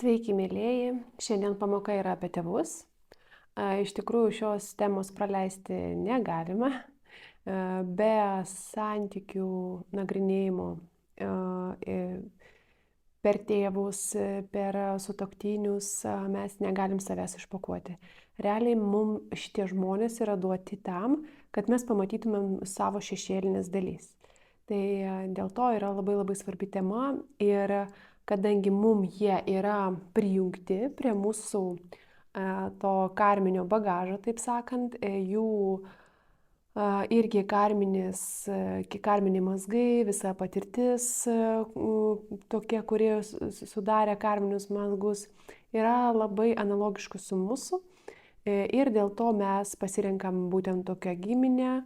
Sveiki, mėlyjeji. Šiandien pamoka yra apie tėvus. Iš tikrųjų, šios temos praleisti negalima. Be santykių nagrinėjimo per tėvus, per sutuoktinius mes negalim savęs išpakuoti. Realiai mums šitie žmonės yra duoti tam, kad mes pamatytumėm savo šešėlinės dalys. Tai dėl to yra labai labai svarbi tema ir kadangi mums jie yra prijungti prie mūsų to karminio bagažo, taip sakant, jų irgi karminiai mazgai, visa patirtis tokie, kurie sudarė karminius mazgus, yra labai analogiški su mūsų. Ir dėl to mes pasirenkam būtent tokią giminę,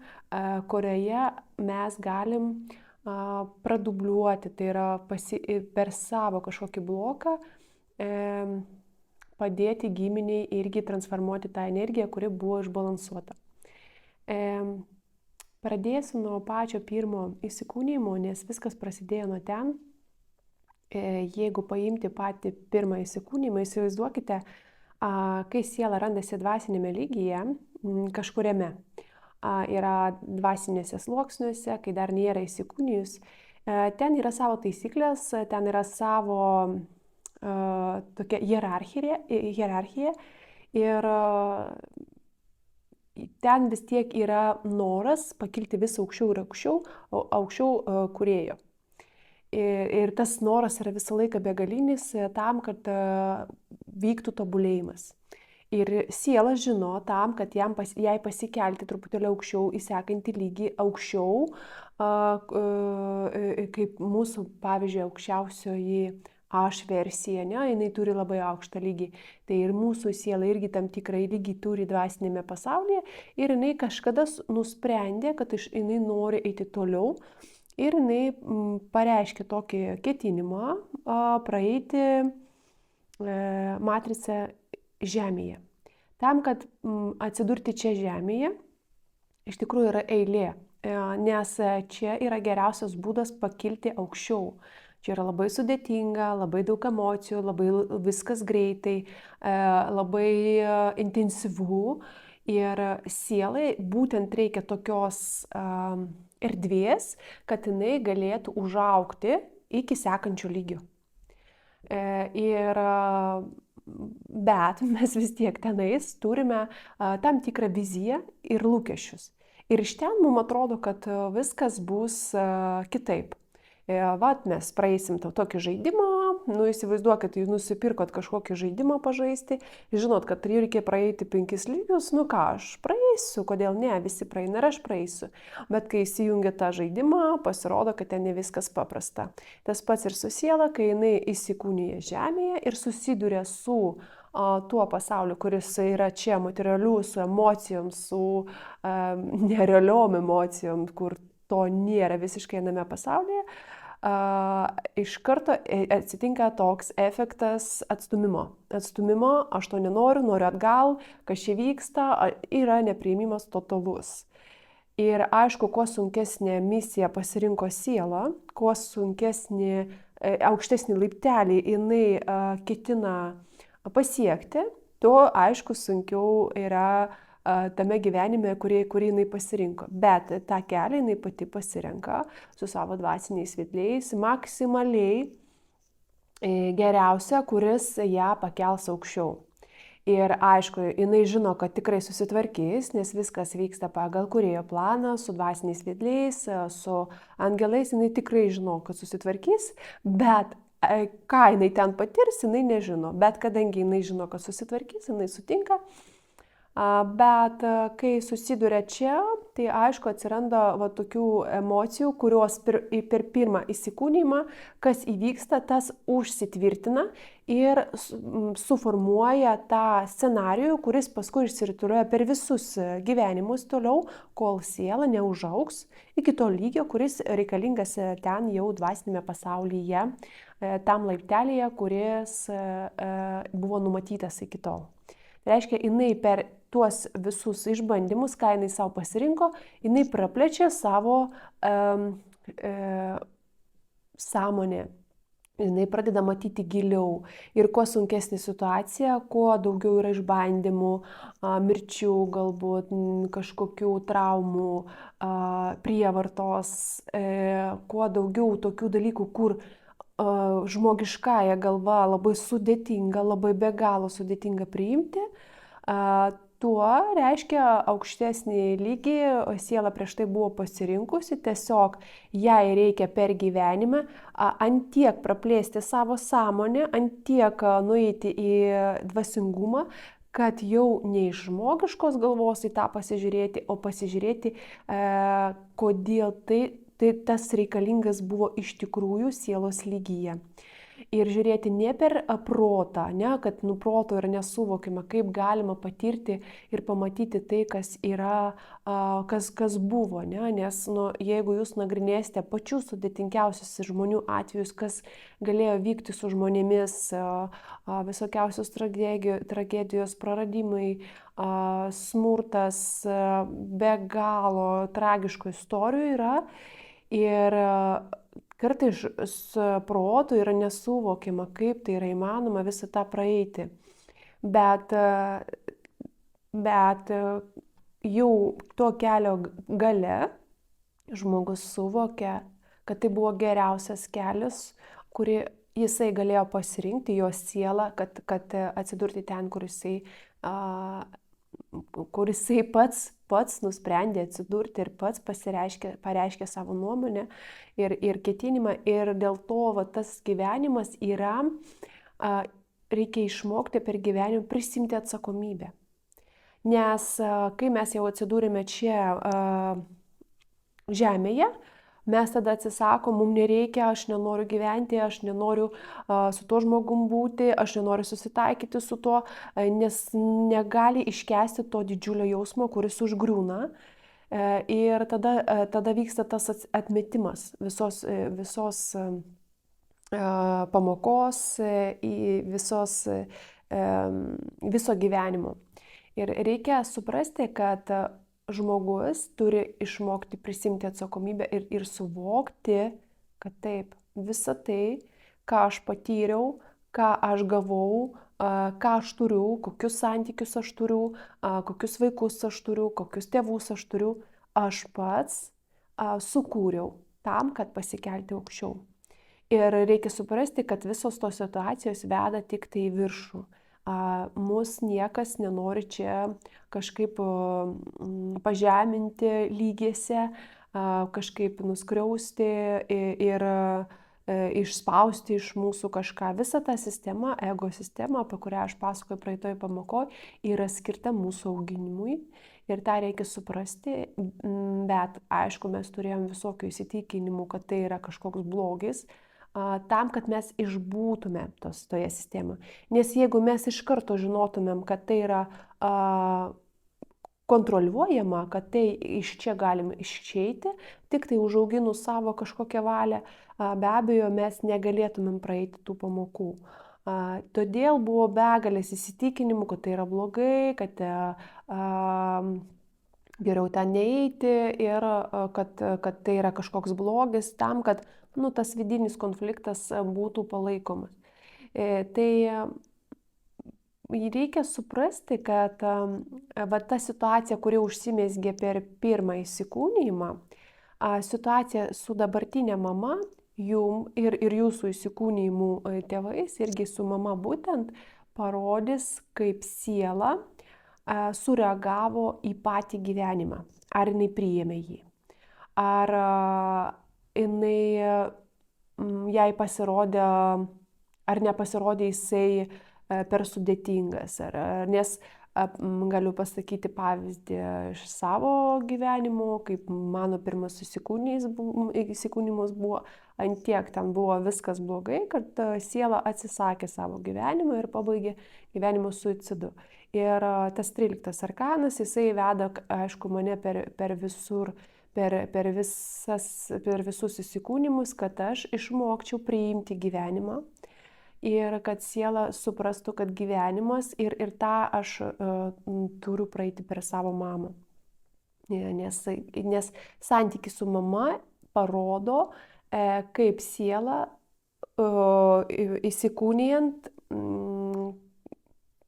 kurioje mes galim pradubliuoti, tai yra per savo kažkokį bloką padėti giminiai irgi transformuoti tą energiją, kuri buvo išbalansuota. Pradėsiu nuo pačio pirmo įsikūnijimo, nes viskas prasidėjo nuo ten. Jeigu paimti patį pirmą įsikūnijimą, įsivaizduokite, kai siela randasi dvasinėme lygyje, kažkuriame, yra dvasinėse sluoksniuose, kai dar nėra įsikūnijus, ten yra savo taisyklės, ten yra savo tokia hierarchija ir ten vis tiek yra noras pakilti vis aukščiau ir aukščiau kūrėjo. Ir tas noras yra visą laiką begalinis tam, kad vyktų tobulėjimas. Ir siela žino tam, kad jai pasikelti truputėlį aukščiau, į sekantį lygį aukščiau, kaip mūsų, pavyzdžiui, aukščiausioji aš versija, jinai turi labai aukštą lygį. Tai ir mūsų siela irgi tam tikrą lygį turi dvasinėme pasaulyje ir jinai kažkada nusprendė, kad jinai nori eiti toliau ir jinai pareiškė tokį ketinimą praeiti matricą Žemėje. Tam, kad atsidurti čia Žemėje, iš tikrųjų yra eilė, nes čia yra geriausias būdas pakilti aukščiau. Čia yra labai sudėtinga, labai daug emocijų, labai viskas greitai, labai intensyvu ir sielai būtent reikia tokios erdvės, kad jinai galėtų užaugti iki sekančio lygio. Bet mes vis tiek tenais turime tam tikrą viziją ir lūkesčius. Ir iš ten mums atrodo, kad viskas bus kitaip. Vat mes praeisim tokį žaidimą, įsivaizduokit, jūs nusipirkot kažkokį žaidimą pažaisti, žinot, kad reikia praeiti 5 lygius, ką aš praeisiu, kodėl ne, visi praeina ir aš praeisiu. Bet kai įsijungia tą žaidimą, pasirodo, kad ten ne viskas paprasta. Tas pats ir su siela, kai jinai įsikūnija Žemėje ir susiduria su tuo pasauliu, kuris yra čia materialių, su emocijom, su nerealiom emocijom, kur to nėra visiškai viename pasaulyje, iš karto atsitinka toks efektas atstūmimo. Atstūmimo, aš to nenoriu, noriu atgal, kas čia vyksta, yra nepriėmimas totalus. Ir aišku, kuo sunkesnė misija pasirinko siela, kuo sunkesnį, aukštesnį laiptelį jinai ketina pasiekti, tuo aišku sunkiau yra tame gyvenime, kurį jinai pasirinko. Bet tą kelią jinai pati pasirenka su savo dvasiniais vedliais, maksimaliai geriausia, kuris ją pakels aukščiau. Ir aišku, jinai žino, kad tikrai susitvarkys, nes viskas vyksta pagal kūrėjo planą, su dvasiniais vedliais, su angelais, jinai tikrai žino, kad susitvarkys, bet ką jinai ten patirs, jinai nežino. Bet kadangi jinai žino, kad susitvarkys, jinai sutinka. Bet kai susiduria čia, tai aišku atsiranda tokių emocijų, kurios per pirmą įsikūnijimą, kas įvyksta, tas užsitvirtina ir suformuoja tą scenarijų, kuris paskui išsirutulioja per visus gyvenimus toliau, kol siela neužaugs iki to lygio, kuris reikalingas ten jau dvasinėme pasaulyje, tam laiptelėje, kuris buvo numatytas iki tol. Tai reiškia, jinai per tuos visus išbandymus, ką jinai savo pasirinko, jinai praplečia savo sąmonę. jinai pradeda matyti giliau. Ir kuo sunkesnė situacija, kuo daugiau yra išbandymų, mirčių galbūt, kažkokių traumų, prievartos, kuo daugiau tokių dalykų, kur žmogiškąja galva labai sudėtinga, labai be galo sudėtinga priimti, tuo reiškia aukštesnį lygį siela prieš tai buvo pasirinkusi, tiesiog jai reikia per gyvenimą ant tiek praplėsti savo sąmonę, ant tiek nueiti į dvasingumą, kad jau ne iš žmogiškos galvos į tą pasižiūrėti, o pasižiūrėti, kodėl tai tas reikalingas buvo iš tikrųjų sielos lygyje. Ir žiūrėti ne per protą, ne, kad proto yra nesuvokiama, kaip galima patirti ir pamatyti tai, kas yra, kas buvo. Ne? Nes jeigu jūs nagrinėsite pačius sudėtingiausius žmonių atvejus, kas galėjo vykti su žmonėmis, visokiausios tragedijos, praradimai, smurtas, be galo tragiškų istorijų yra. Ir kartais protu yra nesuvokiama, kaip tai yra įmanoma visą tą praeiti. Bet jau to kelio gale žmogus suvokia, kad tai buvo geriausias kelias, kurį jisai galėjo pasirinkti, jo siela, kad atsidurti ten, kur jisai pats nusprendė atsidurti ir pats pareiškė savo nuomonę ir ketinimą. Ir dėl to tas gyvenimas yra, reikia išmokti per gyvenimą prisimti atsakomybę. Nes kai mes jau atsidūrėme čia žemėje, mes tada atsisakom, mums nereikia, aš nenoriu gyventi, aš nenoriu su tuo žmogum būti, aš nenoriu susitaikyti su tuo, nes negali iškęsti to didžiulio jausmo, kuris užgriūna. Ir tada vyksta tas atmetimas visos pamokos, viso gyvenimo. Ir reikia suprasti, kad žmogus turi išmokti prisimti atsakomybę ir suvokti, kad taip, visa tai, ką aš patyriau, ką aš gavau, ką aš turiu, kokius santykius aš turiu, kokius vaikus aš turiu, kokius tėvus aš turiu, aš pats sukūriau tam, kad pasikelti aukščiau. Ir reikia suprasti, kad visos tos situacijos veda tik tai į viršų. Mus niekas nenori čia kažkaip pažeminti lygiuose, kažkaip nuskriausti ir išspausti iš mūsų kažką. Visa ta sistema, ego sistema, apie kurią aš pasakoju praeitoj pamokoje, yra skirta mūsų auginimui. Ir tą reikia suprasti, bet aišku, mes turėjom visokių įsitikinimų, kad tai yra kažkoks blogis, tam, kad mes išbūtume toje sistemoje. Nes jeigu mes iš karto žinotumėm, kad tai yra kontroliuojama, kad tai iš čia galime išeiti, tik tai užauginus savo kažkokią valią, be abejo, mes negalėtumėm praeiti tų pamokų. Todėl buvo begalės įsitikinimų, kad tai yra blogai, kad geriau ten neeiti ir kad tai yra kažkoks blogis tam, kad tas vidinis konfliktas būtų palaikomas. Tai reikia suprasti, kad ta situacija, kuri užsimezgė per pirmą įsikūnijimą, situacija su dabartinė mama jum ir jūsų įsikūnijimų tėvais, irgi su mama būtent, parodys, kaip siela sureagavo į patį gyvenimą. Ar jinai priėmė jį. Ar jai pasirodė, ar nepasirodė jisai per sudėtingas. Nes galiu pasakyti pavyzdį iš savo gyvenimo, kaip mano pirmas įsikūnijimas buvo, ant tiek ten buvo viskas blogai, kad siela atsisakė savo gyvenimą ir pabaigė gyvenimo suicidu. Ir tas 13 arkanas, jisai veda, aišku, mane per visur, per visus įsikūnijimus, kad aš išmokčiau priimti gyvenimą ir kad siela suprastų, kad gyvenimas ir tą aš turiu praeiti per savo mamą. Nes santykis su mama parodo, kaip siela įsikūnijant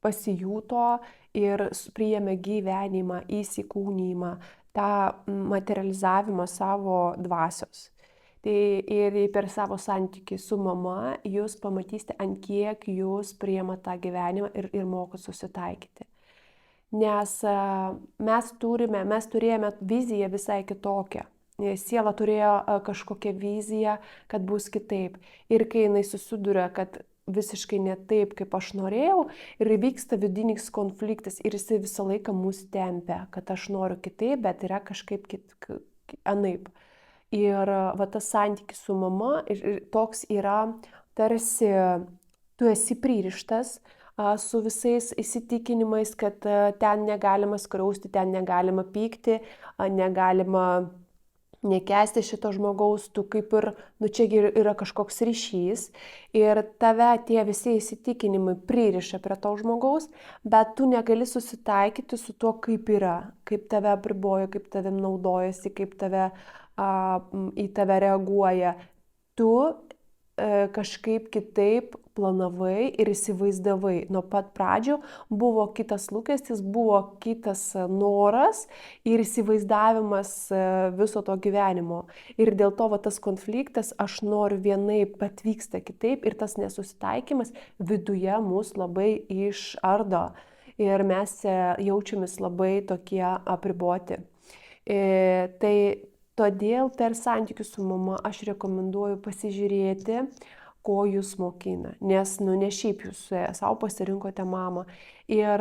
pasijuto ir priėmė gyvenimą, įsikūnijimą, tą materializavimą savo dvasios. Tai ir per savo santykį su mama jūs pamatysite, ant kiek jūs priima tą gyvenimą ir mokot susitaikyti. Nes mes turėjome viziją visai kitokią. Siela turėjo kažkokią viziją, kad bus kitaip. Ir kai jinai susiduria, kad visiškai ne taip, kaip aš norėjau, ir įvyksta vidinis konfliktas ir jisai visą laiką mus tempia, kad aš noriu kitaip, bet yra kažkaip anaip. Ir va tas santykis su mama ir toks yra tarsi tu esi pririštas su visais įsitikinimais, kad ten negalima skriausti, ten negalima pykti, negalima nekęsti šito žmogaus, tu kaip ir, čia yra kažkoks ryšys ir tave tie visi įsitikinimai pririša prie to žmogaus, bet tu negali susitaikyti su tuo, kaip yra, kaip tave apriboja, kaip tavim naudojasi, kaip į tave reaguoja. Tu kažkaip kitaip planavai ir įsivaizdavai. Nuo pat pradžių buvo kitas lūkestis, buvo kitas noras ir įsivaizdavimas viso to gyvenimo. Ir dėl to tas konfliktas, aš noriu vienaip, bet vyksta kitaip ir tas nesusitaikymas viduje mus labai išardo. Ir mes jaučiamės labai tokie apriboti. Tai todėl per santykius su mama aš rekomenduoju pasižiūrėti, ko jūs mokina, nes ne šiaip jūs savo pasirinkote mamą. Ir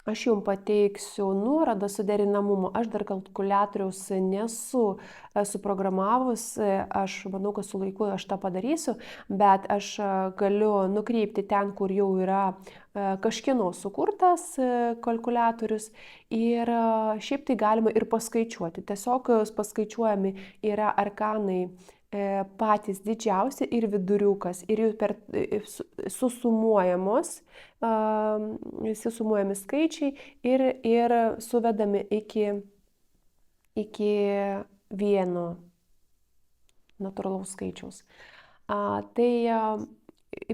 aš jums pateiksiu nuorodą suderinamumo, aš dar kalkuliatoriaus nesu suprogramavus, aš manau, kad su laiku aš tą padarysiu, bet aš galiu nukreipti ten, kur jau yra kažkieno sukurtas kalkuliatorius ir šiaip tai galima ir paskaičiuoti. Tiesiog paskaičiuojami yra arkanai patys didžiausi ir viduriukas ir jų susumuojami skaičiai ir suvedami iki vieno natūralaus skaičiaus.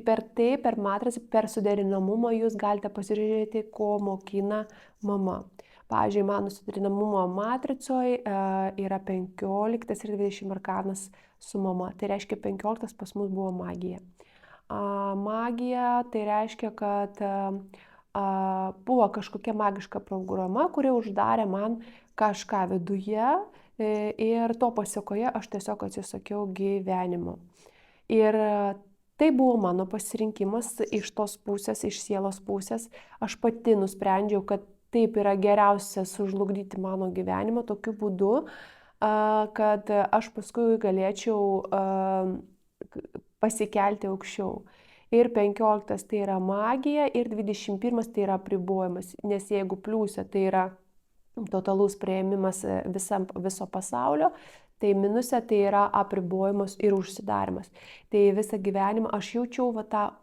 Per matricą, per suderinamumą jūs galite pasižiūrėti, ko mokina mama. Pavyzdžiui, mano suderinamumo matricoje yra 15 ir 20 arkanas su mama. Tai reiškia 15 pas mus buvo magija. Magija tai reiškia, kad buvo kažkokia magiška programa, kuri uždarė man kažką viduje ir to pasekoje aš tiesiog atsisakiau gyvenimo. Ir tai buvo mano pasirinkimas iš tos pusės, iš sielos pusės. Aš pati nusprendžiau, kad taip yra geriausia sužlugdyti mano gyvenimą tokiu būdu, kad aš paskui galėčiau pasikelti aukščiau. Ir 15 tai yra magija ir 21 tai yra apribojimas, nes jeigu pliusė tai yra totalus priėmimas viso pasaulio, tai minuse tai yra apribojimas ir užsidarimas. Tai visą gyvenimą aš jaučiau tą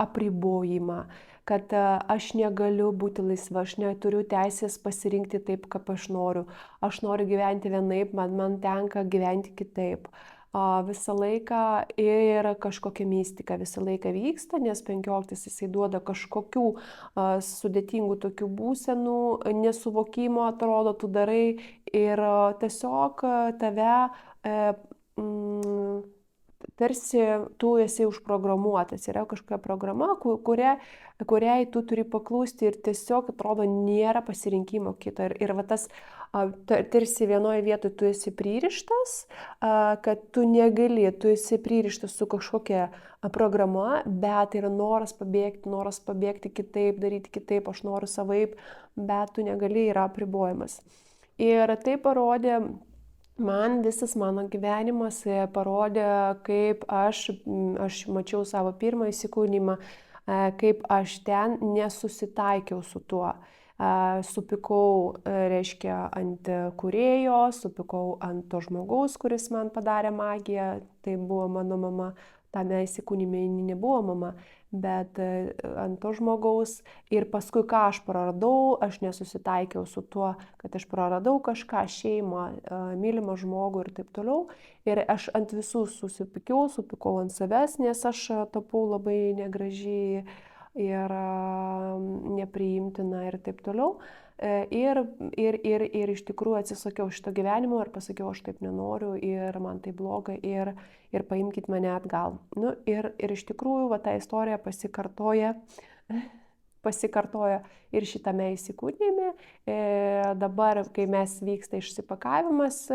apribojimą, kad aš negaliu būti laisva, aš neturiu teisės pasirinkti taip, kaip aš noriu. Aš noriu gyventi vienaip, man tenka gyventi kitaip. Visą laiką ir kažkokia mistika visą laiką vyksta, nes 15 jisai duoda kažkokių sudėtingų tokių būsenų, nesuvokimo atrodo, tu darai ir tiesiog tave tarsi tu esi užprogramuotas, yra kažkokia programa, kuriai tu turi paklūsti ir tiesiog atrodo nėra pasirinkimo kito. Ir tas tarsi vienoje vietoje tu esi pririštas, kad tu negali, tu esi pririštas su kažkokia programa, bet yra noras pabėgti kitaip, daryti kitaip, aš noriu savaip, bet tu negali, yra apribojimas. Ir tai parodė, visas mano gyvenimas parodė, kaip aš mačiau savo pirmą įsikūnymą, kaip aš ten nesusitaikiau su tuo. Supykau, reiškia, ant kūrėjo, supykau ant to žmogaus, kuris man padarė magiją, tai buvo mano mama, tame įsikūnyme jinai nebuvo mama, bet ant to žmogaus. Ir paskui, ką aš praradau, aš nesusitaikiau su tuo, kad aš praradau kažką, šeimą, mylimą žmogų ir taip toliau. Ir aš ant visų supykau ant savęs, nes aš tapau labai negraži ir nepriimtina ir taip toliau. Ir iš tikrųjų atsisakiau šito gyvenimo ir pasakiau, aš taip nenoriu ir man tai bloga ir paimkite mane atgal. Nu, ir iš tikrųjų va, ta istorija pasikartoja ir šitame įsikūnyme. Dabar, kai mes vyksta išsipakavimas,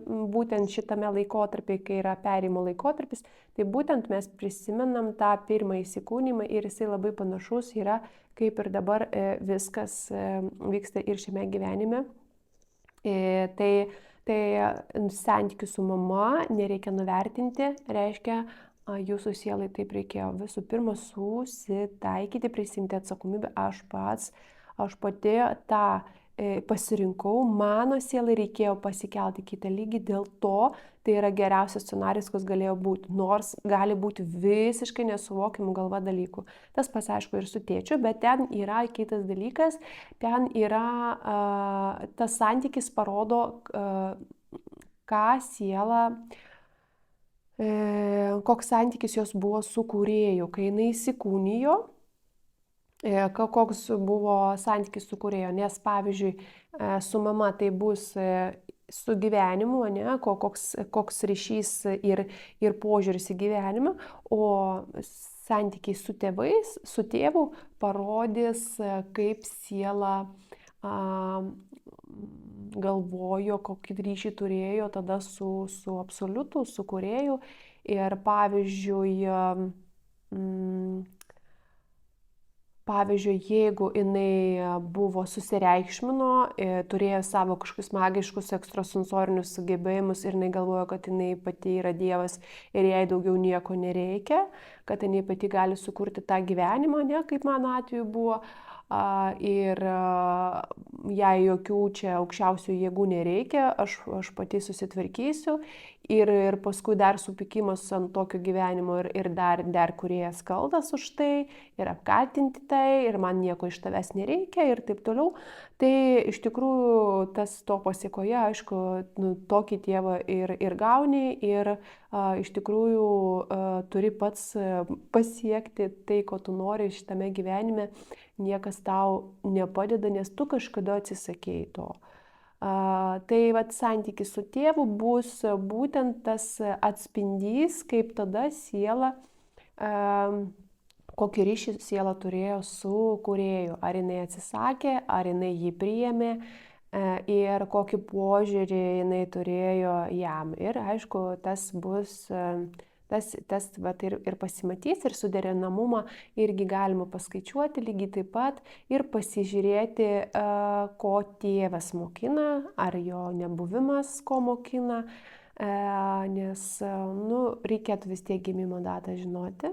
būtent šitame laikotarpį, kai yra perėjimo laikotarpis, tai būtent mes prisimenam tą pirmą įsikūnymą ir jisai labai panašus yra, kaip ir dabar viskas vyksta ir šiame gyvenime. Tai santykių su mama nereikia nuvertinti, reiškia, jūsų sielai taip reikėjo visų pirma susitaikyti, prisimti atsakomybę, aš pati tą pasirinkau, mano sielai reikėjo pasikelti kitą lygį, dėl to tai yra geriausias scenarijus, kas galėjo būti, nors gali būti visiškai nesuvokimų galva dalykų. Tas pats aišku ir su tėčiu, bet ten yra kitas dalykas, ten yra tas santykis parodo, ką siela, koks santykis jos buvo su kūrėju, kai jinai įsikūnijo, koks buvo santykis su kūrėjo, nes pavyzdžiui, su mama tai bus su gyvenimu, ne, koks ryšys ir požiūris į gyvenimą, o santykiai su tėvais, su tėvu parodys, kaip siela galvojo, kokį ryšį turėjo tada su absoliutu, su kūrėju. Ir pavyzdžiui, jeigu jinai buvo susireikšmino, turėjo savo kažkokius magiškus ekstrasensorinius sugebėjimus ir jinai galvojo, kad jinai pati yra Dievas ir jai daugiau nieko nereikia, kad jinai pati gali sukurti tą gyvenimą, ne, kaip mano atveju buvo, ir jai jokių čia aukščiausių jėgų nereikia, aš pati susitvarkysiu. Ir paskui dar supykimas ant tokio gyvenimo ir dar kūrėjas kaltas už tai, ir apkaltinti tai, ir man nieko iš tavęs nereikia ir taip toliau. Tai iš tikrųjų tas to pasiekoje, aišku, tokį tėvą ir gauni, ir iš tikrųjų turi pats pasiekti tai, ko tu nori šitame gyvenime. Niekas tau nepadeda, nes tu kažkada atsisakėjai to. Tai vat santykis su tėvu bus būtent tas atspindys, kaip tada siela, kokį ryšį siela turėjo su kūrėju. Ar jinai atsisakė, ar jinai jį priėmė ir kokį požiūrį jinai turėjo jam. Ir aišku, tas bus... Tas vat, ir pasimatys, ir suderinamumą irgi galima paskaičiuoti lygiai taip pat ir pasižiūrėti, ko tėvas mokina, ar jo nebuvimas ko mokina, nes reikėtų vis tiek gimimo datą žinoti,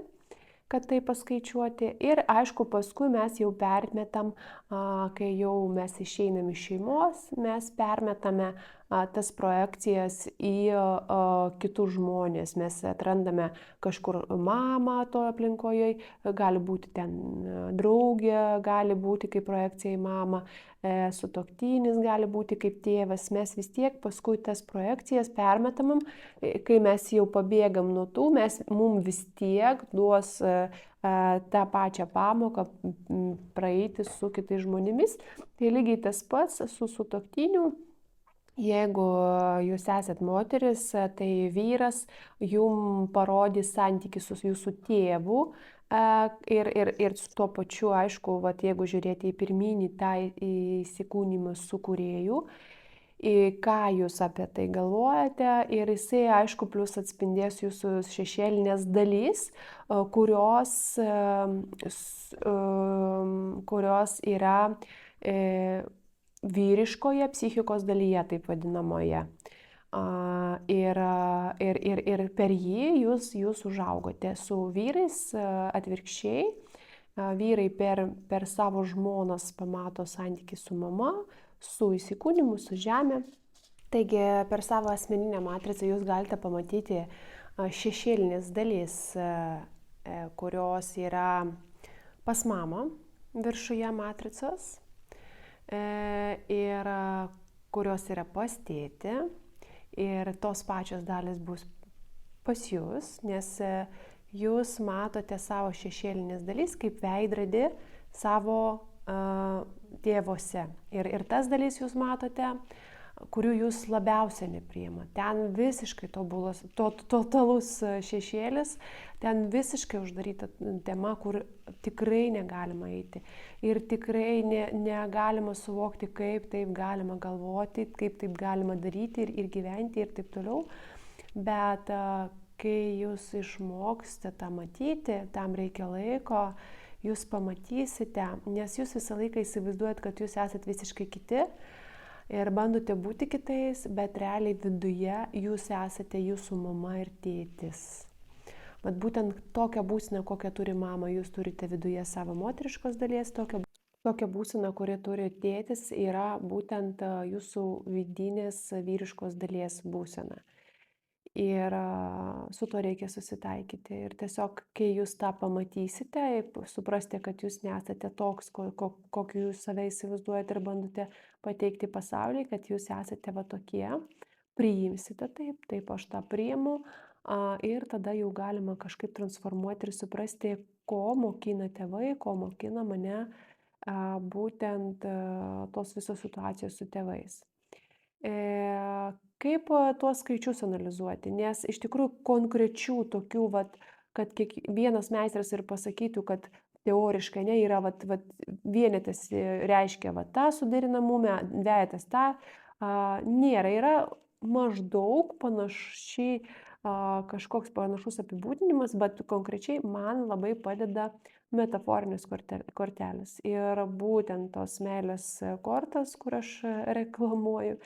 kad tai paskaičiuoti. Ir aišku, paskui mes jau permetam, kai jau mes išeinam iš šeimos, mes permetame tas projekcijas į kitus žmonės. Mes atrandame kažkur mamą toje aplinkoje, gali būti ten draugė, gali būti kaip projekcija į mamą, sutuoktinis gali būti kaip tėvas. Mes vis tiek paskui tas projekcijas permetamam, kai mes jau pabėgam nuo tų, mums vis tiek duos tą pačią pamoką praeiti su kitais žmonėmis. Tai lygiai tas pats su sutuoktiniu. Jeigu jūs esat moteris, tai vyras jum parodys santykį su jūsų tėvu ir su tuo pačiu, aišku, vat, jeigu žiūrėti į pirminį tą įsikūnymą su kūrėju, ką jūs apie tai galvojate, ir jisai, aišku, plus atspindės jūsų šešėlinės dalys, kurios yra vyriškoje psichikos dalyje, taip vadinamoje. Ir per jį jūs užaugote. Su vyrais atvirkščiai. Vyrai per savo žmonas pamato santykį su mama, su įsikūnimu, su žemė. Taigi per savo asmeninę matricą jūs galite pamatyti šešėlinės dalis, kurios yra pas mamą viršuje matricos ir kurios yra pas tėtį. Ir tos pačios dalis bus pas jūs, nes jūs matote savo šešėlinės dalis kaip veidrodį savo tėvuose. Ir tas dalis jūs matote, kurių jūs labiausiai nepriima. Ten visiškai totalus šešėlis, ten visiškai uždaryta tema, kur tikrai negalima eiti. Ir tikrai negalima suvokti, kaip taip galima galvoti, kaip taip galima daryti ir gyventi ir taip toliau. Bet kai jūs išmoksite tą matyti, tam reikia laiko, jūs pamatysite, nes jūs visą laiką įsivaizduojat, kad jūs esat visiškai kiti ir bandote būti kitais, bet realiai viduje jūs esate jūsų mama ir tėtis. Bet būtent tokią būseną, kokią turi mama, jūs turite viduje savo moteriškos dalies, tokia būsena, kuri turi tėtis, yra būtent jūsų vidinės vyriškos dalies būsena. Ir su to reikia susitaikyti. Ir tiesiog, kai jūs tą pamatysite, suprasite, kad jūs nesate toks, kokį jūs save įsivaizduojate ir bandote pateikti pasauliui, kad jūs esate va tokie, priimsite taip aš tą priimu. Ir tada jau galima kažkaip transformuoti ir suprasti, ko mokina tėvai, ko mokina mane būtent tos visos situacijos su tėvais. Kaip tuos skaičius analizuoti, nes iš tikrųjų konkrečių tokių, kad kiekvienas meistras ir pasakytų, kad teoriškai yra vienetas reiškia tą suderinamumą, dvejetas tą, nėra, yra maždaug panašiai kažkoks panašus apibūdinimas, bet konkrečiai man labai padeda metaforinės kortelės. Ir būtent tos meilės kortas, kur aš reklamuoju,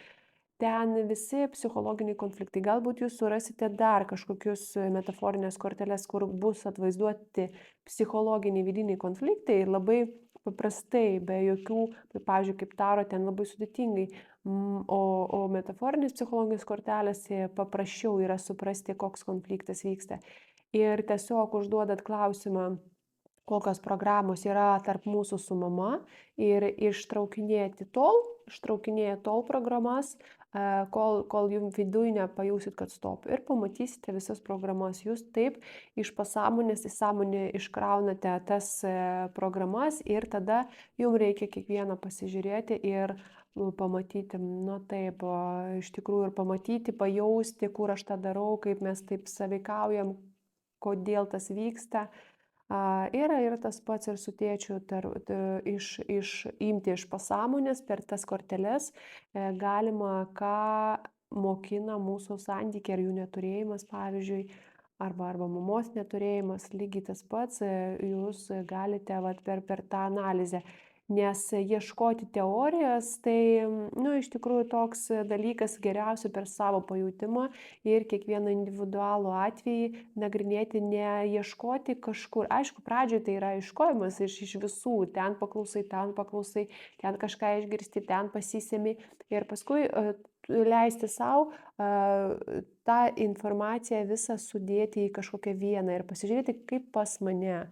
ten visi psichologiniai konfliktai. Galbūt jūs surasite dar kažkokius metaforinės korteles, kur bus atvaizduoti psichologiniai vidiniai konfliktai ir labai paprastai, be jokių, pavyzdžiui, kaip taro, ten labai sudėtingai. O metaforinės psichologinės kortelės paprasčiau yra suprasti, koks konfliktas vyksta. Ir tiesiog užduodat klausimą, kokios programos yra tarp mūsų su mama ir ištraukinėja tol programas, kol jums viduje nepajausit, kad stop. Ir pamatysite visas programas. Jūs taip iš pasąmonės į sąmonę iškraunate tas programas ir tada jums reikia kiekvieną pasižiūrėti ir pamatyti, taip, iš tikrųjų ir pamatyti, pajausti, kur aš tą darau, kaip mes taip sąveikaujam, kodėl tas vyksta. Ir tas pats ir su tėčiu, imti iš pasąmonės per tas korteles galima, ką mokina mūsų santykiai ar jų neturėjimas, pavyzdžiui, arba mamos neturėjimas, lygiai tas pats jūs galite per tą analizę. Nes ieškoti teorijos, tai iš tikrųjų toks dalykas geriausia per savo pajautimą ir kiekvieną individualų atvejį nagrinėti, neieškoti kažkur. Aišku, pradžioje tai yra ieškojimas iš visų, ten paklausai, ten kažką išgirsti, ten pasisemi ir paskui leisti savo tą informaciją visą sudėti į kažkokią vieną ir pasižiūrėti, kaip pas mane.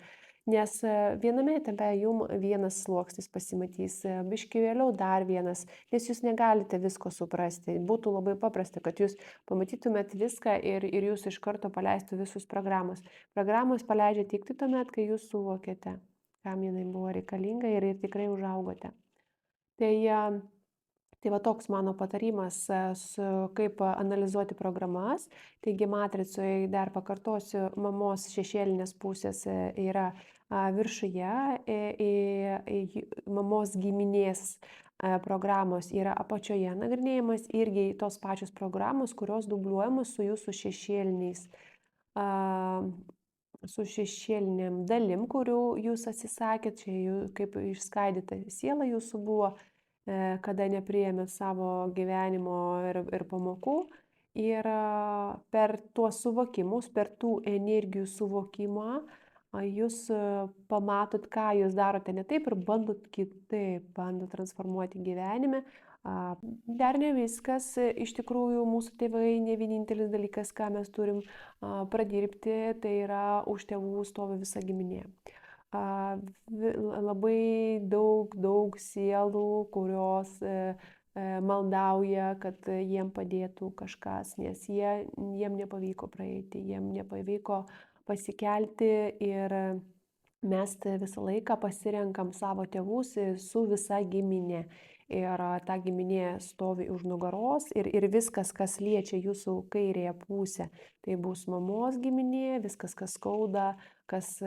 Nes viename etape jums vienas sluoksnis pasimatys, biškį vėliau dar vienas, nes jūs negalite visko suprasti. Būtų labai paprasta, kad jūs pamatytumėt viską ir jūs iš karto paleistų visus programas. Programos paleidžia tik tuomet, kai jūs suvokėte, kam jinai buvo reikalinga ir tikrai užaugote. Tai va toks mano patarimas, kaip analizuoti programas. Taigi matricoje, dar pakartosiu, mamos šešėlinės pusės yra viršuje, mamos giminės programos yra apačioje nagrinėjimas, irgi tos pačios programos, kurios dubliuojamos su jūsų šešėliniam dalim, kurių jūs atsisakėt, čia kaip išskaidyta siela jūsų buvo, kada nepriėmėt savo gyvenimo ir pamokų. Ir per tuos suvokimus, per tų energijų suvokimą, jūs pamatot, ką jūs darote ne taip ir bandot kitaip, bandot transformuoti gyvenime, Dar ne viskas, iš tikrųjų mūsų tėvai ne vienintelis dalykas, ką mes turim pradirbti, tai yra už tėvų stovi visa giminė. Labai daug sielų, kurios maldauja, kad jiem padėtų kažkas, nes jiem nepavyko praeiti, jiem nepavyko pasikelti ir mes visą laiką pasirenkam savo tėvus su visa giminė. Ir ta giminė stovi už nugaros ir viskas, kas liečia jūsų kairėje pusę, tai bus mamos giminė, viskas, kas skauda, kas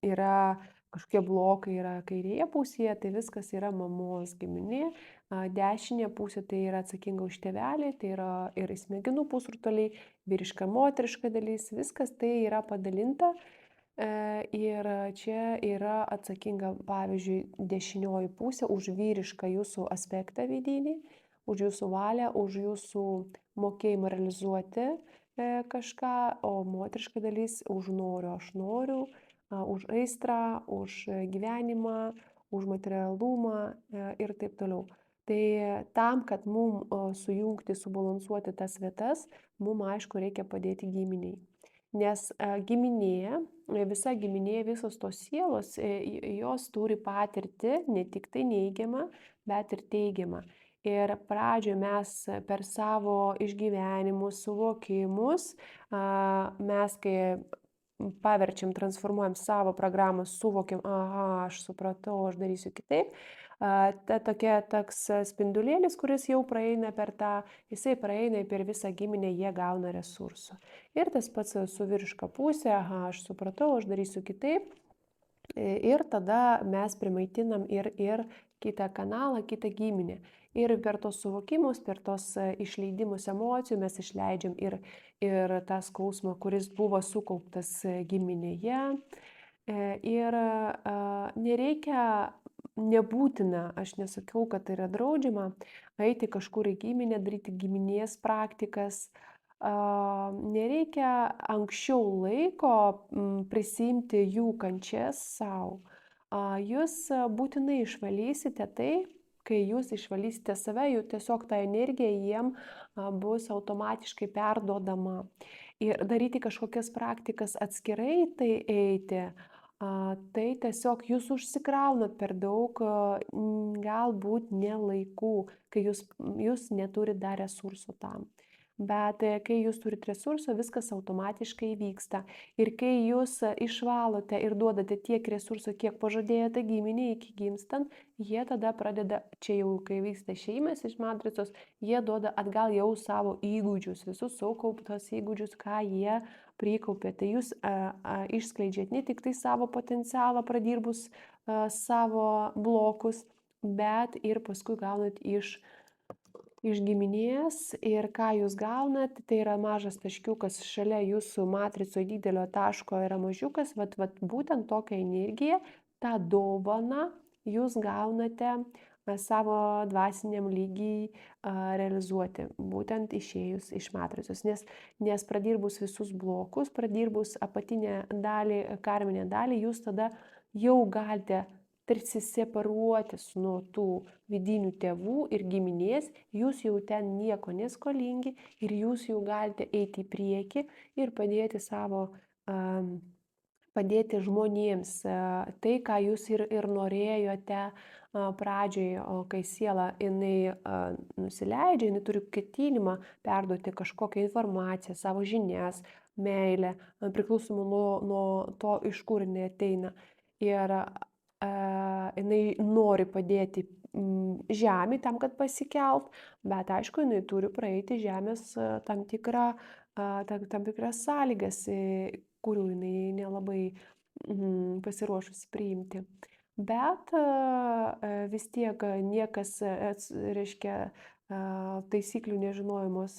yra kažkokie blokai yra kairėje pusėje, tai viskas yra mamos giminė. Dešinė pusė tai yra atsakinga už tėvelį, tai yra ir smegenų pusrutuliai, vyriška, moteriška dalis, viskas tai yra padalinta. Ir čia yra atsakinga, pavyzdžiui, dešinioji pusė už vyrišką jūsų aspektą vidinį, už jūsų valią, už jūsų mokėjimą realizuoti kažką, o moteriška dalis už noriu, aš noriu, už aistrą, už gyvenimą, už materialumą ir taip toliau. Tai tam, kad mum sujungti, subalansuoti tas vietas, mum aišku reikia padėti giminiai. Nes giminė, visa giminė, visos tos sielos, jos turi patirti ne tik tai neigiamą, bet ir teigiamą. Ir pradžioje mes per savo išgyvenimus, suvokimus, mes kai paverčiam, transformuojam savo programą, suvokiam, aha, aš supratau, aš darysiu kitaip. Toks spindulėlis, kuris jau praeina per tą, jisai praeina per visą giminę, jie gauna resursų. Ir tas pats su vyriška pusė, aha, aš supratau, aš darysiu kitaip. Ir tada mes primaitinam ir kitą kanalą, kitą giminę. Ir per tos suvokimus, per tos išleidimus emocijų mes išleidžiam ir tą skausmą, kuris buvo sukauptas giminėje. Ir nereikia, nebūtina, aš nesakiau, kad tai yra draudžiama, eiti kažkur į giminę, daryti giminės praktikas. Nereikia anksčiau laiko prisimti jų kančias savo. Jūs būtinai išvalysite tai, kai jūs išvalysite save, jų tiesiog ta energija jiem bus automatiškai perduodama. Ir daryti kažkokias praktikas atskirai tai eiti, tai tiesiog jūs užsikraunat per daug, galbūt ne laikų, kai jūs neturit dar resursų tam. Bet kai jūs turit resursų, viskas automatiškai vyksta. Ir kai jūs išvalote ir duodate tiek resursų, kiek pažadėjote giminė iki gimstant, jie tada pradeda, čia jau kai vyksta šeimas iš matricos, jie duoda atgal jau savo įgūdžius, visus sukauptos įgūdžius, ką jie prikaupė. Tai jūs išskleidžiat ne tik tai savo potencialą pradirbus savo blokus, bet ir paskui gaunat iš giminės. Ir ką jūs gaunat, tai yra mažas taškiukas šalia jūsų matricoje didelio taško yra mažiukas, vat būtent tokią energiją, tą dovaną jūs gaunate savo dvasiniam lygiai realizuoti, būtent išėjus iš matricos. Nes pradirbus visus blokus, pradirbus apatinę dalį, karminę dalį, jūs tada jau galite tarsi separuotis nuo tų vidinių tėvų ir giminės, jūs jau ten nieko neskolingi ir jūs jau galite eiti į priekį ir padėti padėti žmonėms tai, ką jūs ir norėjote pradžioje, o kai siela jinai nusileidžia, jinai turi ketinimą perduoti kažkokią informaciją, savo žinias, meilę, priklausomai nuo to, iš kur jinai ateina. Ir jinai nori padėti žemė tam, kad pasikelt, bet aišku, jinai turi praeiti žemės tam tikras sąlygas, kurių jinai nelabai pasiruošusi priimti. Bet vis tiek niekas, reiškia, taisyklių nežinojimas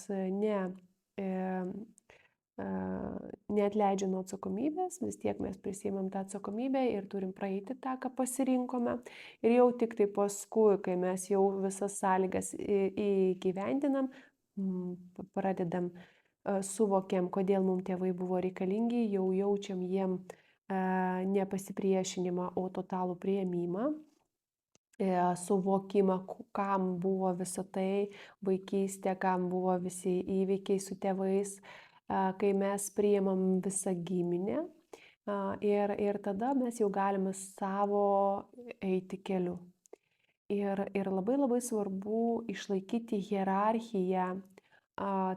neatleidžia nuo atsakomybės, vis tiek mes prisiimam tą atsakomybę ir turim praeiti tą, ką pasirinkome. Ir jau tik tai paskui, kai mes jau visas sąlygas įgyvendinam, pradedam, suvokiam, kodėl mums tėvai buvo reikalingi, jau jaučiam jiem ne pasipriešinimą, o totalų priėmimą. suvokimą, kam buvo visa tai vaikystė, kam buvo visi įvykiai su tėvais, kai mes priimam visą giminę, ir tada mes jau galime savo eiti keliu. Ir labai labai svarbu išlaikyti hierarchiją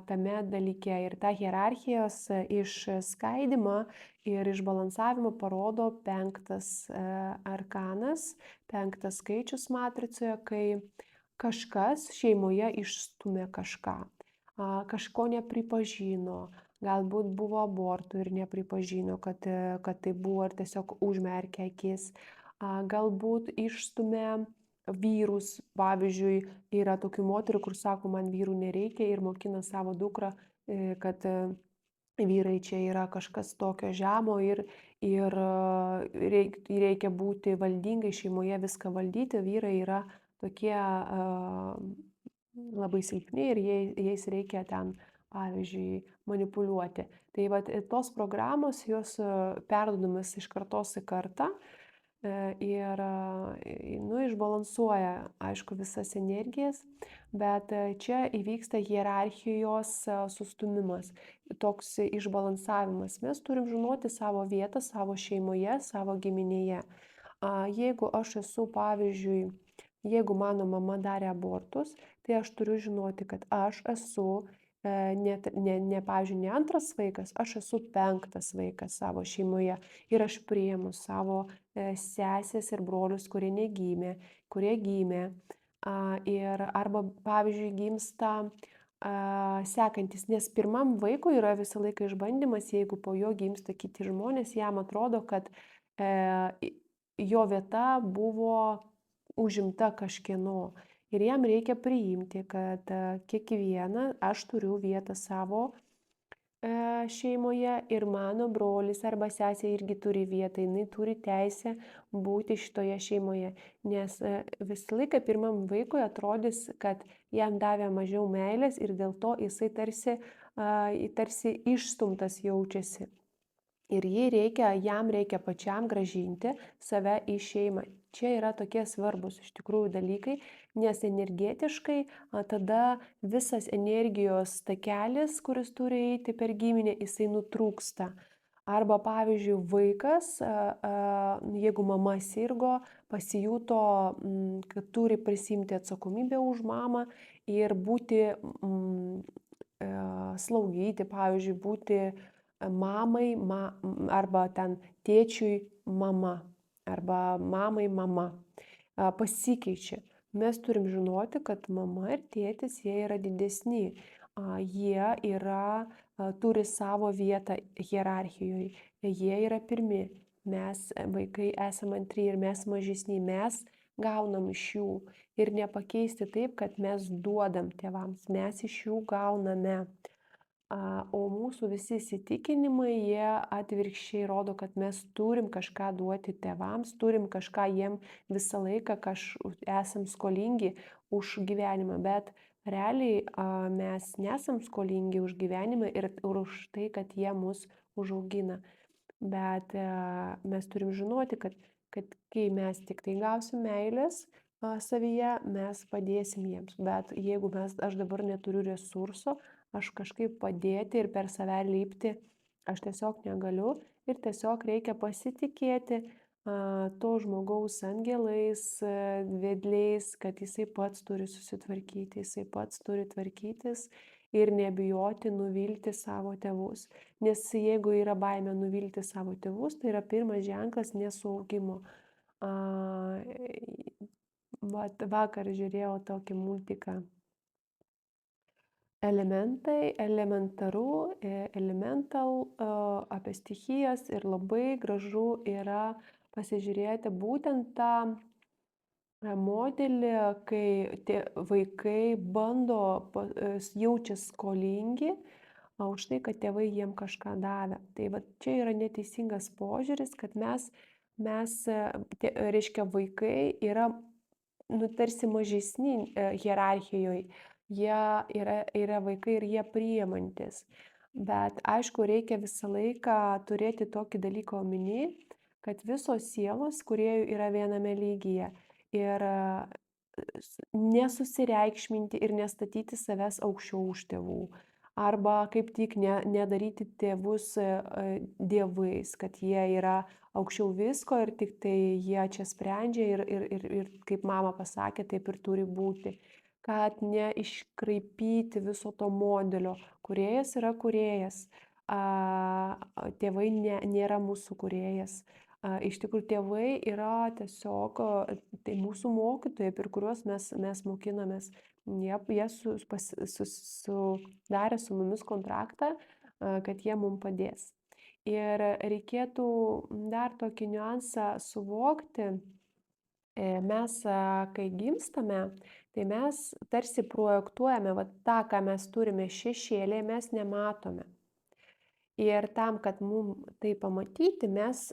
tame dalyke. Ir tą hierarchijos išskaidymą ir išbalansavimą parodo 5 arkanas, 5 skaičius matricoje, kai kažkas šeimoje išstumė kažką, kažko nepripažino, galbūt buvo abortų ir nepripažino, kad tai buvo, ir tiesiog užmerkė akis, galbūt išstumė vyrus. Pavyzdžiui, yra tokių moterų, kur sako, man vyrų nereikia, ir mokina savo dukrą, kad vyrai čia yra kažkas tokio žemo, ir reikia būti valdingai šeimoje, viską valdyti. Vyrai yra tokie labai silpni ir jais reikia ten, pavyzdžiui, manipuliuoti. Tai vat tos programos, jos perduodamas iš kartos į kartą, ir išbalansuoja, aišku, visas energijas, bet čia įvyksta hierarchijos sustumimas, toks išbalansavimas. Mes turim žinoti savo vietą savo šeimoje, savo giminėje. Jeigu aš esu, pavyzdžiui, jeigu mano mama darė abortus, tai aš turiu žinoti, kad aš esu pavyzdžiui, ne antras vaikas, aš esu 5 vaikas savo šeimoje, ir aš priimu savo sesės ir brolius, kurie negimė, kurie gimė. Ir arba, pavyzdžiui, gimsta sekantis, nes pirmam vaikui yra visą laiką išbandymas, jeigu po jo gimsta kiti žmonės, jam atrodo, kad jo vieta buvo užimta kažkieno. Ir jam reikia priimti, kad kiekvieną aš turiu vietą savo šeimoje, ir mano brolis arba sesė irgi turi vietą, jinai turi teisę būti šitoje šeimoje. Nes visą laiką pirmam vaikui atrodys, kad jam davė mažiau meilės, ir dėl to jisai tarsi išstumtas jaučiasi. Ir jam reikia pačiam grąžinti save į šeimą. Čia yra tokie svarbus iš tikrųjų dalykai, nes energetiškai tada visas energijos takelis, kuris turi eiti per giminę, jisai nutrūksta. Arba, pavyzdžiui, vaikas, jeigu mama sirgo, pasijuto, kad turi prisimti atsakomybę už mamą ir būti, slaugyti, pavyzdžiui, būti mamai arba ten tėčiui mama, arba mamai mama, pasikeičia. Mes turim žinoti, kad mama ir tėtis, jie yra didesni, jie turi savo vietą hierarchijoje, jie yra pirmi, mes vaikai esame antri ir mes mažesni, mes gaunam iš jų, ir nepakeisti taip, kad mes duodam tėvams, mes iš jų gauname. O mūsų visi įsitikinimai, jie atvirkščiai rodo, kad mes turim kažką duoti tėvams, turim kažką jiem visą laiką, esam skolingi už gyvenimą, bet realiai mes nesam skolingi už gyvenimą ir už tai, kad jie mus užaugina. Bet mes turim žinoti, kad kai mes tik tai gausim meilės savyje, mes padėsim jiems. Bet jeigu aš dabar neturiu resurso, aš kažkaip padėti ir per save lipti, aš tiesiog negaliu, ir tiesiog reikia pasitikėti to žmogaus angelais, vedliais, kad jisai pats turi susitvarkyti, jisai pats turi tvarkytis ir nebijoti nuvilti savo tėvus. Nes jeigu yra baimė nuvilti savo tėvus, tai yra pirmas ženklas nesaugimo. Vakar žiūrėjau tokį multiką. Elementai, elementaru, elemental, apie stichijas, ir labai gražu yra pasižiūrėti būtent tą modelį, kai tie vaikai jaučia skolingi už tai, kad tėvai jiem kažką davė. Tai va čia yra neteisingas požiūris, kad reiškia, vaikai yra tarsi mažesni hierarchijoje. Jie yra vaikai ir jie priimantis. Bet aišku, reikia visą laiką turėti tokį dalyką omeny, kad visos sielos kūrėjų yra viename lygyje. ir nesusireikšminti ir nestatyti savęs aukščiau už tėvų. Arba kaip tik nedaryti tėvus dievais, kad jie yra aukščiau visko ir tik tai jie čia sprendžia ir kaip mama pasakė, taip ir turi būti. Kad neiškraipyti viso to modelio. Kūrėjas yra kūrėjas. Tėvai nėra mūsų kūrėjas. Iš tikrųjų, tėvai yra tiesiog tai mūsų mokytojai, per kuriuos mes mokinamės. Jie sudarė su mumis kontraktą, kad jie mums padės. Ir reikėtų dar tokį niuansą suvokti. Mes, kai gimstame, tai mes tarsi projektuojame tą, ką mes turime šešėlėje, mes nematome. Ir tam, kad mums tai pamatyti, mes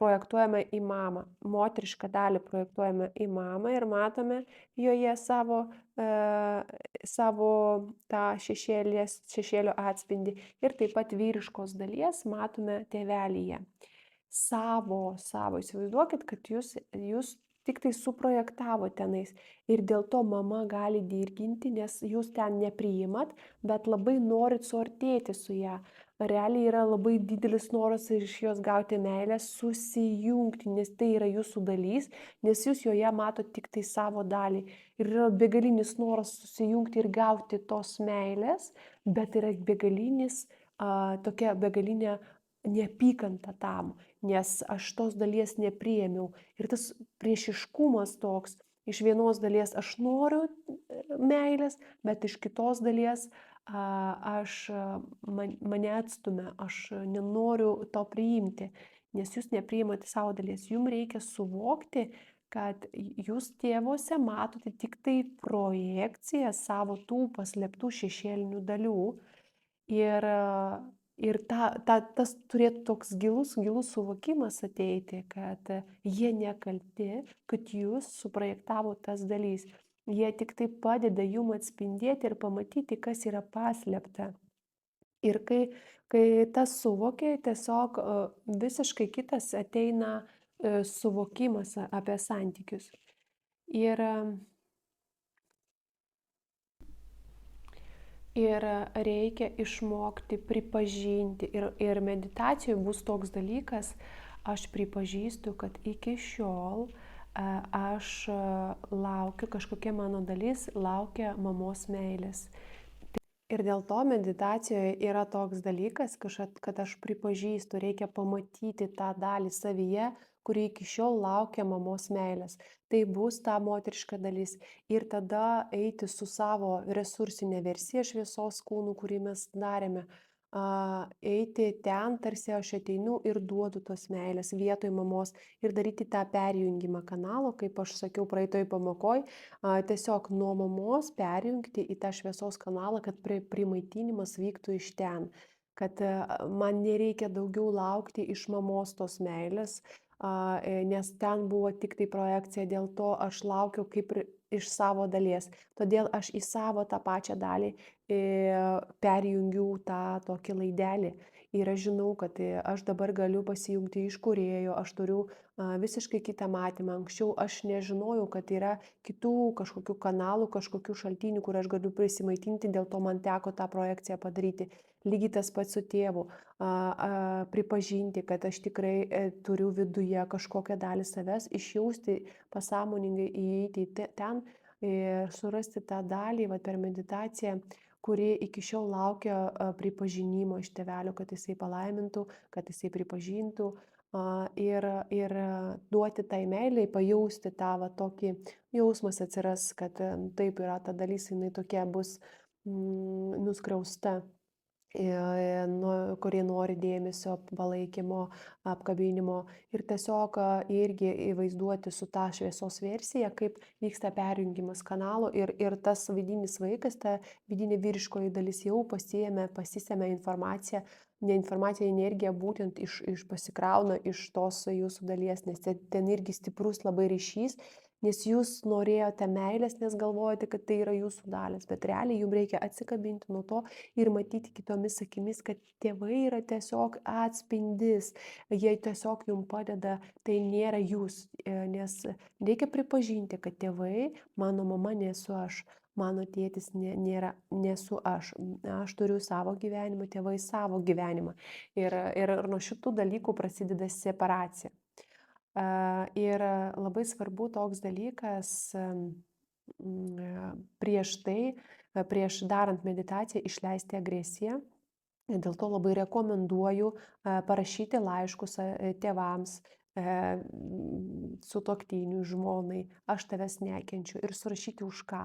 projektuojame į mamą. Moterišką dalį projektuojame į mamą ir matome joje savo tą šešėlio atspindį. Ir taip pat vyriškos dalies matome tėvelyje. Savo. Įsivaizduokit, kad jūs tik tai suprojektavo tenais. Ir dėl to mama gali dirginti, nes jūs ten nepriimat, bet labai norit suartėti su ją. Realiai yra labai didelis noras iš jos gauti meilę, susijungti, nes tai yra jūsų dalys, nes jūs joje matot tik tai savo dalį. Ir yra begalinis noras susijungti ir gauti tos meilės, bet yra tokia begalinė neapykanta tam, nes aš tos dalies nepriėmiau. Ir tas priešiškumas toks, iš vienos dalies aš noriu meilės, bet iš kitos dalies mane atstumia, aš nenoriu to priimti, nes jūs nepriimate savo dalies. Jums reikia suvokti, kad jūs tėvuose matote tik tai projekciją savo tų paslėptų šešėlinių dalių. Ir tas turėtų toks gilus suvokimas ateiti, kad jie nekalti, kad jūs suprojektavo tas dalys. Jie tik tai padeda jum atspindėti ir pamatyti, kas yra paslėpta. Ir kai tas suvokia, tiesiog visiškai kitas ateina suvokimas apie santykius. Ir reikia išmokti pripažinti. Ir meditacijoje bus toks dalykas, aš pripažįstu, kad iki šiol aš laukiu, kažkokia mano dalis laukia mamos meilės. Ir dėl to meditacijoje yra toks dalykas, kad aš pripažįstu, reikia pamatyti tą dalį savyje, kuri iki šiol laukia mamos meilės. Tai bus ta moteriška dalis. Ir tada eiti su savo resursinė versija šviesos kūnų, kurį mes darėme. Eiti ten, tarsi aš ateinu ir duodu tos meilės vietoj mamos ir daryti tą perjungimą kanalo, kaip aš sakiau praeitoj pamokoj, tiesiog nuo mamos perjungti į tą šviesos kanalą, kad primaitinimas vyktų iš ten, kad man nereikia daugiau laukti iš mamos tos meilės, nes ten buvo tik tai projekcija, dėl to aš laukiu kaip iš savo dalies. Todėl aš į savo tą pačią dalį perjungiu tą tokį laidelį. Ir aš žinau, kad aš dabar galiu pasijungti iš kūrėjo, aš turiu visiškai kitą matymą. Anksčiau aš nežinojau, kad yra kitų kažkokių kanalų, kažkokių šaltinių, kur aš galiu prisimaitinti, dėl to man teko tą projekciją padaryti. Lygiai tas pats su tėvu. Pripažinti, kad aš tikrai turiu viduje kažkokią dalį savęs, išjausti pasąmoningai, įeiti ten ir surasti tą dalį per meditaciją, kuri iki šiol laukia pripažinimo iš tėvelio, kad jisai palaimintų, kad jisai pripažintų ir duoti tai meiliai, pajausti tą tokį jausmas atsiras, kad taip yra ta dalis, jinai tokia bus nuskriausta, kurie nori dėmesio, palaikymo, apkabinimo ir tiesiog irgi įvaizduoti su tą šviesos versija, kaip vyksta perjungimas kanalo ir tas vidinis vaikas, ta vidinė vyriškoji dalis jau pasisemia informaciją, energiją būtent pasikrauna iš tos jūsų dalies, nes ten irgi stiprus labai ryšys, nes jūs norėjote meilės, nes galvojate, kad tai yra jūsų dalis, bet realiai jums reikia atsikabinti nuo to ir matyti kitomis akimis, kad tėvai yra tiesiog atspindis, jie tiesiog jums padeda, tai nėra jūs, nes reikia pripažinti, kad tėvai, mano mama nesu aš. Mano tėtis nesu aš. Aš turiu savo gyvenimą, tėvai savo gyvenimą. Ir nuo šitų dalykų prasideda separacija. Ir labai svarbu toks dalykas prieš tai, prieš darant meditaciją, išleisti agresiją. Dėl to labai rekomenduoju parašyti laiškus tėvams, sutuoktiniui, žmonai, aš tavęs nekenčiu ir surašyti už ką.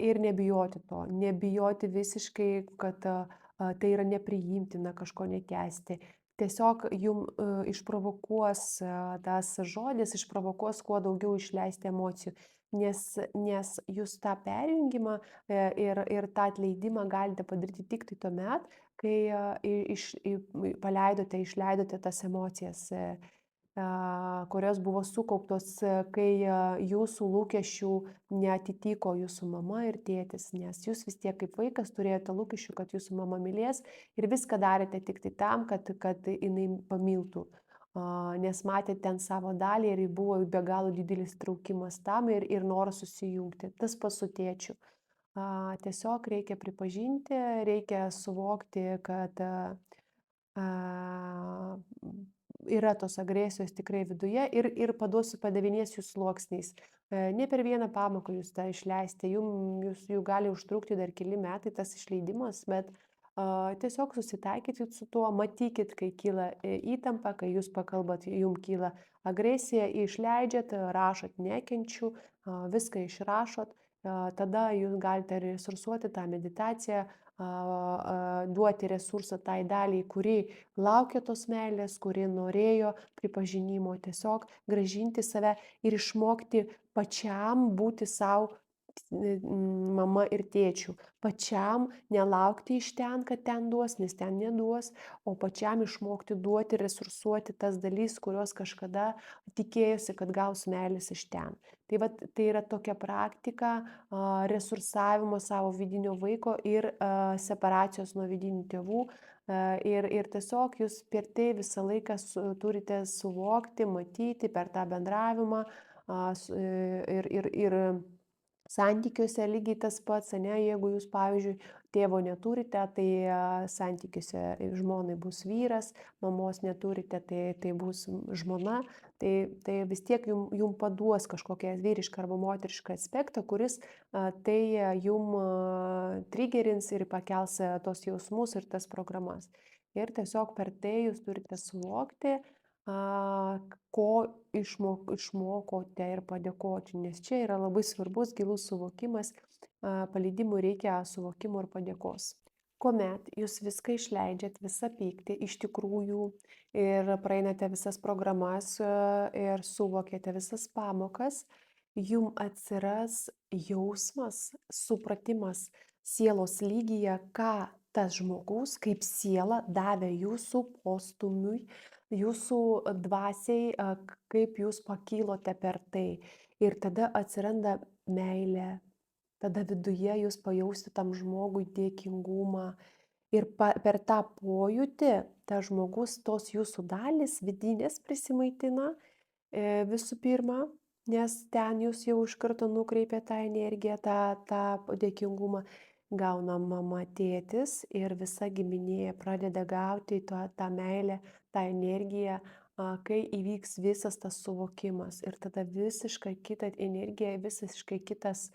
Ir nebijoti to, nebijoti visiškai, kad tai yra nepriimtina, kažko nekęsti. Tiesiog jum išprovokuos tas žodis, išprovokuos kuo daugiau išleisti emocijų, nes jūs tą perjungimą ir tą atleidimą galite padaryti tik tai tuomet, kai paleidote, išleidote tas emocijas, kurios buvo sukauptos, kai jūsų lūkesčių neatitiko jūsų mama ir tėtis, nes jūs vis tiek kaip vaikas turėjote lūkesčių, kad jūsų mama mylės ir viską darėte tik tai tam, kad jinai pamiltų, nes matėte ten savo dalį ir buvo be galo didelis traukimas tam ir noras susijungti. Tas pats su tėčiu. Tiesiog reikia pripažinti, reikia suvokti, kad yra tos agresijos tikrai viduje ir padavinėsiu sluoksniais. Ne per vieną pamoką jūs tą išleisite, jų gali užtrukti dar keli metai tas išleidimas, bet tiesiog susitaikykit su tuo, matykit, kai kyla įtampa, kai jūs pakalbat, jums kyla agresija, išleidžiat, rašot nekenčiu, viską išrašot, tada jūs galite resursuoti tą meditaciją, duoti resursą tai daliai, kuri laukia tos meilės, kuri norėjo pripažinimo, tiesiog grąžinti save ir išmokti pačiam būti savo mama ir tėčiu, pačiam nelaukti iš ten, kad ten duos, nes ten neduos, o pačiam išmokti duoti, resursuoti tas dalys, kurios kažkada tikėjosi, kad gaus meilės iš ten. Tai yra tokia praktika resursavimo savo vidinio vaiko ir separacijos nuo vidinių tėvų. Ir tiesiog jūs per tai visą laiką turite suvokti, matyti per tą bendravimą ir santykiuose lygiai tas pats, ne, jeigu jūs, pavyzdžiui, tėvo neturite, tai santykiuose žmonai bus vyras, mamos neturite, tai bus žmona, tai vis tiek jum paduos kažkokią vyrišką arba moterišką aspektą, kuris tai jum trigerins ir pakels tos jausmus ir tas programas. Ir tiesiog per tai jūs turite suvokti, ko išmokote ir padėkoti, nes čia yra labai svarbus gilus suvokimas, paleidimui reikia suvokimo ir padėkos. Kuomet jūs viską išleidžiat, visą pyktį iš tikrųjų ir praeinate visas programas ir suvokėte visas pamokas, jum atsiras jausmas, supratimas sielos lygyje, ką tas žmogus kaip siela davė jūsų postūmiui, jūsų dvasiai, kaip jūs pakylote per tai. Ir tada atsiranda meilė. Tada viduje jūs pajausite tam žmogui dėkingumą. Ir per tą pojūtį tas žmogus, tos jūsų dalis vidinės prisimaitina visų pirma, nes ten jūs jau iš karto nukreipia tą energiją, tą dėkingumą. Gauna mama, tėtis ir visa giminė pradeda gauti tą meilę, tą energiją, kai įvyks visas tas suvokimas. Ir tada visiškai kita energija, visiškai kitas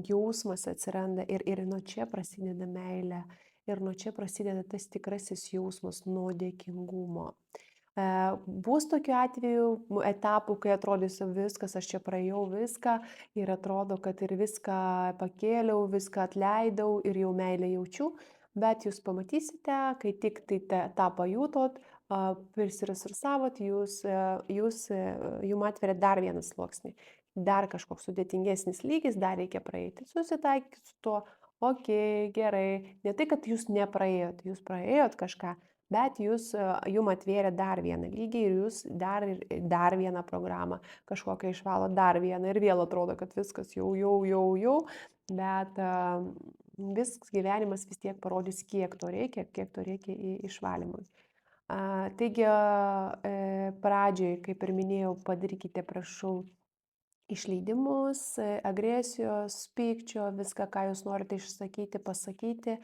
jausmas atsiranda ir nuo čia prasideda meilė. Ir nuo čia prasideda tas tikrasis jausmas nuo dėkingumo. Bus tokiu atveju etapų, kai atrodys viskas, aš čia praėjau viską ir atrodo, kad ir viską pakėliau, viską atleidau ir jau meilę jaučiu, bet jūs pamatysite, kai tik tai tą pajutot, prisiresursavot, jum atveria dar vieną sluoksnį, dar kažkoks sudėtingesnis lygis, dar reikia praeiti, susitaikyti su tuo, okei, gerai, ne tai, kad jūs nepraėjot, jūs praėjot kažką, bet jum atvėrė dar vieną lygį ir jūs dar vieną programą kažkokią išvalot, dar vieną ir vėl atrodo, kad viskas jau, bet visks gyvenimas vis tiek parodys, kiek to reikia išvalymui. Taigi, pradžioj, kaip ir minėjau, padarykite, prašau, išleidimus, agresijos, pykčio, viską, ką jūs norite išsakyti, pasakyti.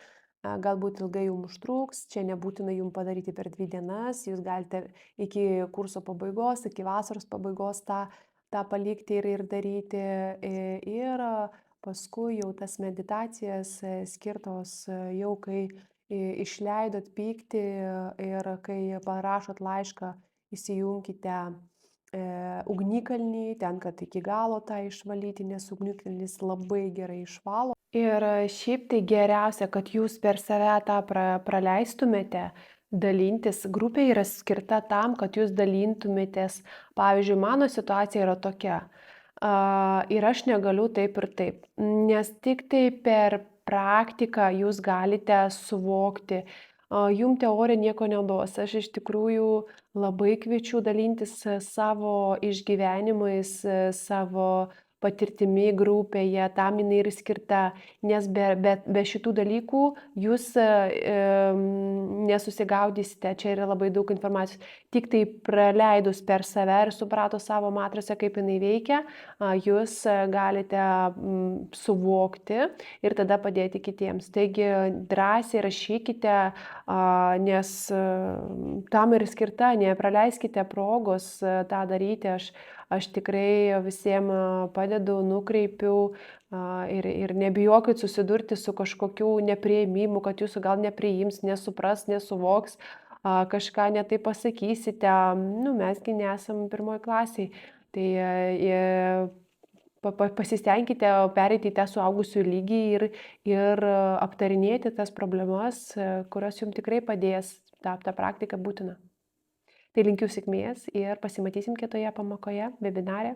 Galbūt ilgai jums užtruks, čia nebūtina jums padaryti per 2 dienas, jūs galite iki kurso pabaigos, iki vasaros pabaigos tą palikti ir daryti. Ir paskui jau tas meditacijas skirtos jau kai išleidot pyktį ir kai parašot laišką, įsijunkite ugnikalnį, ten, kad iki galo tą išvalyti, nes ugnikalnis labai gerai išvalo. Ir šiaip tai geriausia, kad jūs per save tą praleistumėte, dalintis. Grupė yra skirta tam, kad jūs dalintumėtės. Pavyzdžiui, mano situacija yra tokia. Ir aš negaliu taip ir taip. Nes tik tai per praktiką jūs galite suvokti. Jum teorija nieko neduos. Aš iš tikrųjų labai kviečiu dalintis savo išgyvenimais, savo patirtimi grupėje, tam jinai ir skirta, nes be šitų dalykų jūs nesusigaudysite, čia yra labai daug informacijos. Tik tai praleidus per save ir suprato savo matricą, kaip jinai veikia, jūs galite suvokti ir tada padėti kitiems. Taigi drąsiai rašykite, nes tam ir skirta, nepraleiskite progos tą daryti. Aš tikrai visiems padedu, nukreipiu ir nebijokit susidurti su kažkokiu nepriėmimu, kad jūsų gal nepriims, nesupras, nesuvoks, kažką netai pasakysite. Mesgi nesam 1 klasiai. Tai pasistengkite pereiti į tą suaugusių lygį ir aptarinėti tas problemas, kurios jums tikrai padės. Ta praktika būtina. Tai linkiu sėkmės ir pasimatysim kitoje pamokoje, webinare.